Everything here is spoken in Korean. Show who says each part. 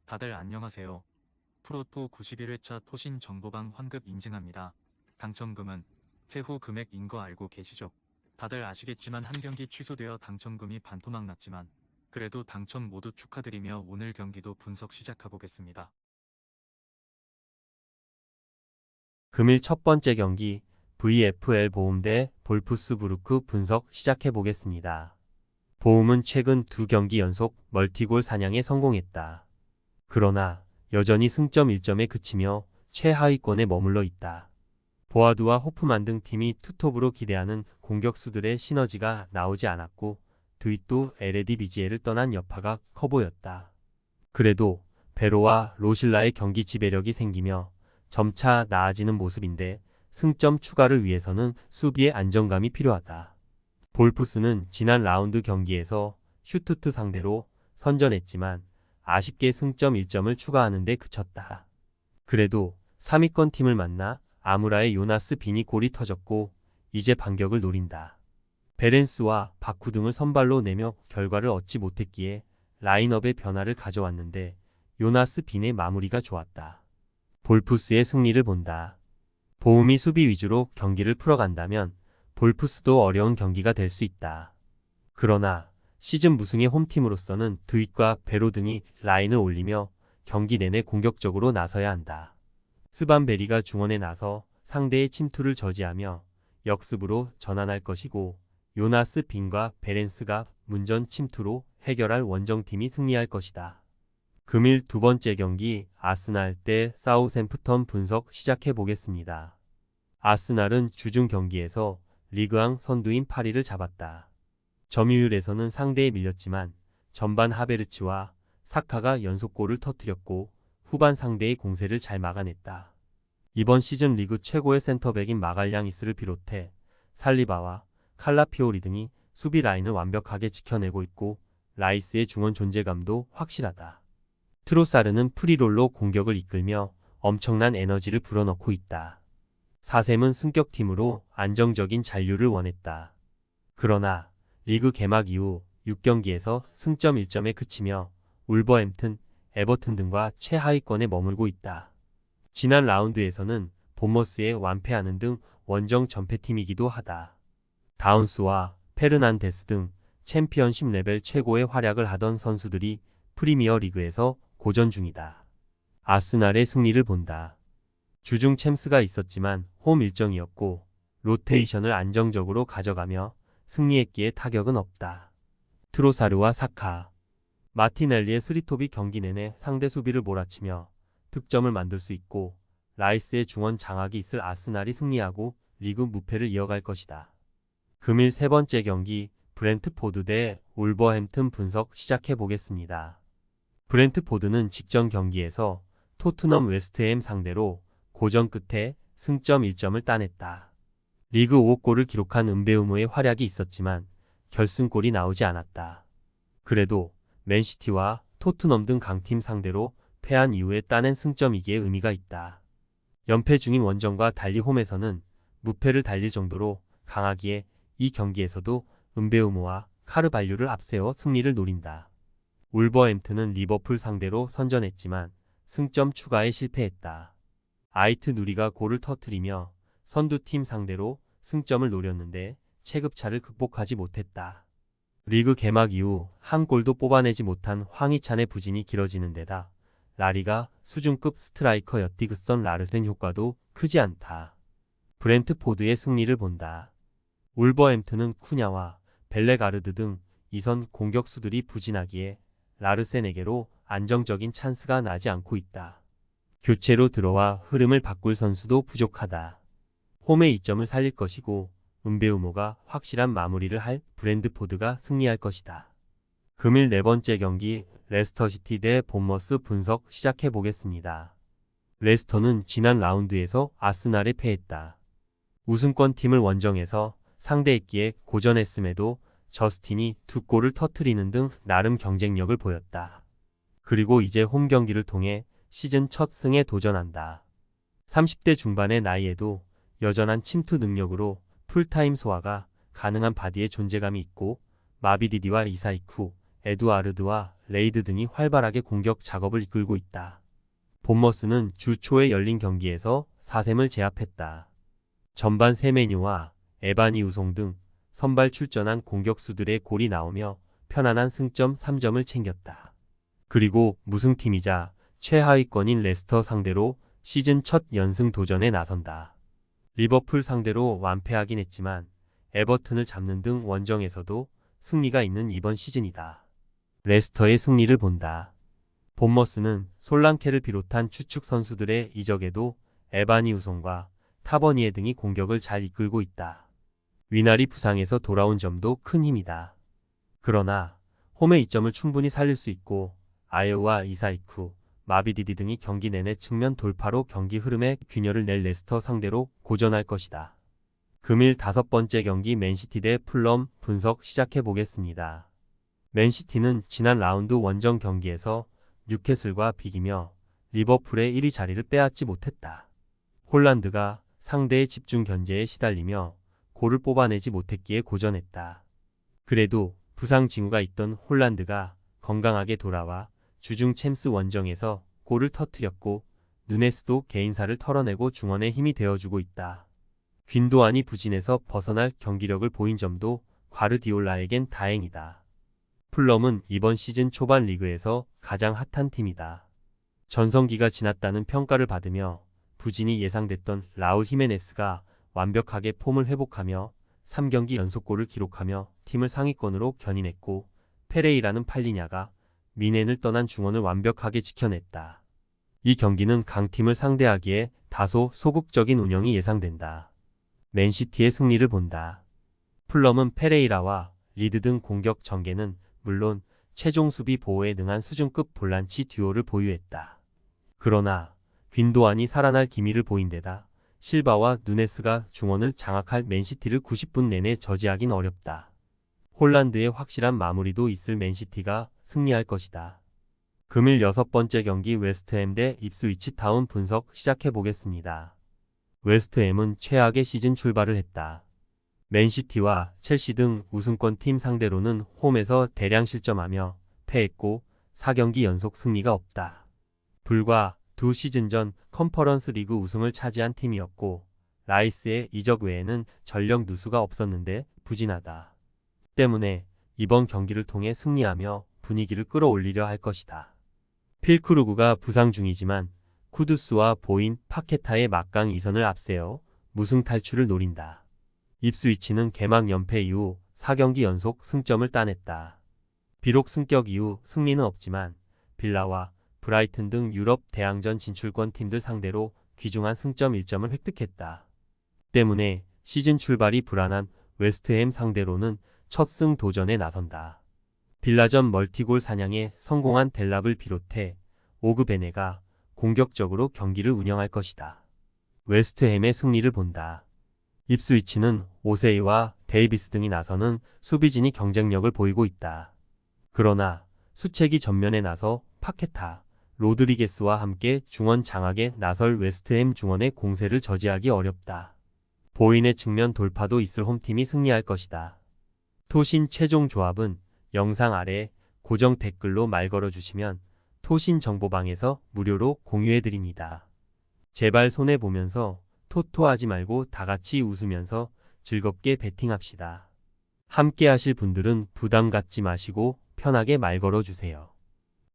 Speaker 1: 다들 안녕하세요. 프로토 91회차 토신 정보방 환급 인증합니다. 당첨금은 세후 금액인 거 알고 계시죠? 다들 아시겠지만 한 경기 취소되어 당첨금이 반토막 났지만 그래도 당첨 모두 축하드리며 오늘 경기도 분석 시작해보겠습니다.
Speaker 2: 금일 첫 번째 경기 VFL 보험 대 볼프스부르크 분석 시작해 보겠습니다. 보험은 최근 두 경기 연속 멀티골 사냥에 성공했다. 그러나 여전히 승점 1점에 그치며 최하위권에 머물러 있다. 보아두와 호프만 등 팀이 투톱으로 기대하는 공격수들의 시너지가 나오지 않았고 드윗도 에레디비지에를 떠난 여파가 커 보였다. 그래도 베로와 로실라의 경기 지배력이 생기며 점차 나아지는 모습인데 승점 추가를 위해서는 수비의 안정감이 필요하다. 볼프스는 지난 라운드 경기에서 슈투트 상대로 선전했지만 아쉽게 승점 1점을 추가하는 데 그쳤다. 그래도 3위권 팀을 만나 아무라의 요나스 빈이 골이 터졌고 이제 반격을 노린다. 베렌스와 바쿠 등을 선발로 내며 결과를 얻지 못했기에 라인업의 변화를 가져왔는데 요나스 빈의 마무리가 좋았다. 볼프스의 승리를 본다. 보움이 수비 위주로 경기를 풀어간다면 볼프스도 어려운 경기가 될 수 있다. 그러나 시즌 무승의 홈팀으로서는 드윗과 베로 등이 라인을 올리며 경기 내내 공격적으로 나서야 한다. 스반베리가 중원에 나서 상대의 침투를 저지하며 역습으로 전환할 것이고 요나스 빈과 베렌스가 문전 침투로 해결할 원정팀이 승리할 것이다. 금일 두 번째 경기 아스날 대 사우샘프턴 분석 시작해 보겠습니다. 아스날은 주중 경기에서 리그왕 선두인 파리를 잡았다. 점유율에서는 상대에 밀렸지만 전반 하베르츠와 사카가 연속골을 터뜨렸고 후반 상대의 공세를 잘 막아냈다. 이번 시즌 리그 최고의 센터백인 마갈량이스를 비롯해 살리바와 칼라피오리 등이 수비 라인을 완벽하게 지켜내고 있고 라이스의 중원 존재감도 확실하다. 트로사르는 프리롤로 공격을 이끌며 엄청난 에너지를 불어넣고 있다. 사셈은 승격팀으로 안정적인 잔류를 원했다. 그러나 리그 개막 이후 6경기에서 승점 1점에 그치며 울버햄튼, 에버튼 등과 최하위권에 머물고 있다. 지난 라운드에서는 본머스에 완패하는 등 원정 전패팀이기도 하다. 다운스와 페르난데스 등 챔피언십 레벨 최고의 활약을 하던 선수들이 프리미어 리그에서 고전 중이다. 아스날의 승리를 본다. 주중 챔스가 있었지만 홈 일정이었고 로테이션을 안정적으로 가져가며 승리했기에 타격은 없다. 트로사르와 사카, 마티넬리의 스리톱이 경기 내내 상대 수비를 몰아치며 득점을 만들 수 있고 라이스의 중원 장악이 있을 아스날이 승리하고 리그 무패를 이어갈 것이다. 금일 세 번째 경기 브렌트포드 대 울버햄튼 분석 시작해 보겠습니다. 브렌트포드는 직전 경기에서 토트넘 웨스트햄 상대로 고전 끝에 승점 1점을 따냈다. 리그 5골을 기록한 은베우모의 활약이 있었지만 결승골이 나오지 않았다. 그래도 맨시티와 토트넘 등 강팀 상대로 패한 이후에 따낸 승점이기에 의미가 있다. 연패 중인 원정과 달리 홈에서는 무패를 달릴 정도로 강하기에 이 경기에서도 은베우모와 카르발류를 앞세워 승리를 노린다. 울버햄튼은 리버풀 상대로 선전했지만 승점 추가에 실패했다. 아이트 누리가 골을 터뜨리며 선두팀 상대로 승점을 노렸는데 체급차를 극복하지 못했다. 리그 개막 이후 한 골도 뽑아내지 못한 황희찬의 부진이 길어지는 데다 라리가 수준급 스트라이커 엿디그선 라르센 효과도 크지 않다. 브렌트포드의 승리를 본다. 울버햄튼은 쿠냐와 벨레가르드 등 이선 공격수들이 부진하기에 라르센에게로 안정적인 찬스가 나지 않고 있다. 교체로 들어와 흐름을 바꿀 선수도 부족하다. 홈의 이점을 살릴 것이고 은베우모가 확실한 마무리를 할 브렌트포드가 승리할 것이다. 금일 네 번째 경기 레스터시티 대 본머스 분석 시작해 보겠습니다. 레스터는 지난 라운드에서 아스날에 패했다. 우승권 팀을 원정에서 상대했기에 고전했음에도 저스틴이 두 골을 터뜨리는 등 나름 경쟁력을 보였다. 그리고 이제 홈 경기를 통해 시즌 첫 승에 도전한다. 30대 중반의 나이에도 여전한 침투 능력으로 풀타임 소화가 가능한 바디의 존재감이 있고 마비디디와 이사이쿠, 에두아르드와 레이드 등이 활발하게 공격 작업을 이끌고 있다. 본머스는 주 초에 열린 경기에서 4셈을 제압했다. 전반 세메뉴와 에바니 우송 등 선발 출전한 공격수들의 골이 나오며 편안한 승점 3점을 챙겼다. 그리고 무승팀이자 최하위권인 레스터 상대로 시즌 첫 연승 도전에 나선다. 리버풀 상대로 완패하긴 했지만 에버튼을 잡는 등 원정에서도 승리가 있는 이번 시즌이다. 레스터의 승리를 본다. 본머스는 솔랑케를 비롯한 추측 선수들의 이적에도 에바니 우송과 타버니에 등이 공격을 잘 이끌고 있다. 위날이 부상에서 돌아온 점도 큰 힘이다. 그러나 홈의 이점을 충분히 살릴 수 있고 아예우와 이사이쿠, 마비디디 등이 경기 내내 측면 돌파로 경기 흐름에 균열을 낼 레스터 상대로 고전할 것이다. 금일 5번째 경기 맨시티 대 풀럼 분석 시작해 보겠습니다. 맨시티는 지난 라운드 원정 경기에서 뉴캐슬과 비기며 리버풀의 1위 자리를 빼앗지 못했다. 홀란드가 상대의 집중 견제에 시달리며 골을 뽑아내지 못했기에 고전했다. 그래도 부상 징후가 있던 홀란드가 건강하게 돌아와 주중 챔스 원정에서 골을 터뜨렸고 누네스도 개인사를 털어내고 중원에 힘이 되어주고 있다. 균도안이 부진에서 벗어날 경기력을 보인 점도 과르디올라에겐 다행이다. 풀럼은 이번 시즌 초반 리그에서 가장 핫한 팀이다. 전성기가 지났다는 평가를 받으며 부진이 예상됐던 라울 히메네스가 완벽하게 폼을 회복하며 3경기 연속골을 기록하며 팀을 상위권으로 견인했고 페레이라는 팔리냐가 미넨을 떠난 중원을 완벽하게 지켜냈다. 이 경기는 강팀을 상대하기에 다소 소극적인 운영이 예상된다. 맨시티의 승리를 본다. 풀럼은 페레이라와 리드 등 공격 전개는 물론 최종 수비 보호에 능한 수준급 볼란치 듀오를 보유했다. 그러나 균도안이 살아날 기미를 보인 데다 실바와 누네스가 중원을 장악할 맨시티를 90분 내내 저지하긴 어렵다. 홀란드의 확실한 마무리도 있을 맨시티가 승리할 것이다. 금일 6번째 경기 웨스트햄 대 입스위치 타운 분석 시작해 보겠습니다. 웨스트햄은 최악의 시즌 출발을 했다. 맨시티와 첼시 등 우승권 팀 상대로는 홈에서 대량 실점하며 패했고 4경기 연속 승리가 없다. 불과 2시즌 전 컨퍼런스 리그 우승을 차지한 팀이었고 라이스의 이적 외에는 전력 누수가 없었는데 부진하다. 때문에 이번 경기를 통해 승리하며 분위기를 끌어올리려 할 것이다. 필크루그가 부상 중이지만 쿠두스와 보인 파케타의 막강 이선을 앞세워 무승 탈출을 노린다. 입스위치는 개막 연패 이후 4경기 연속 승점을 따냈다. 비록 승격 이후 승리는 없지만 빌라와 브라이튼 등 유럽 대항전 진출권 팀들 상대로 귀중한 승점 1점을 획득했다. 때문에 시즌 출발이 불안한 웨스트햄 상대로는 첫 승 도전에 나선다. 빌라전 멀티골 사냥에 성공한 델랍을 비롯해 오그베네가 공격적으로 경기를 운영할 것이다. 웨스트햄의 승리를 본다. 입스위치는 오세이와 데이비스 등이 나서는 수비진이 경쟁력을 보이고 있다. 그러나 수책이 전면에 나서 파케타, 로드리게스와 함께 중원 장악에 나설 웨스트햄 중원의 공세를 저지하기 어렵다. 보인의 측면 돌파도 있을 홈팀이 승리할 것이다. 토신 최종 조합은 영상 아래 고정 댓글로 말 걸어주시면 토신 정보방에서 무료로 공유해드립니다. 제발 손해보면서 토토하지 말고 다같이 웃으면서 즐겁게 베팅합시다. 함께 하실 분들은 부담 갖지 마시고 편하게 말 걸어주세요.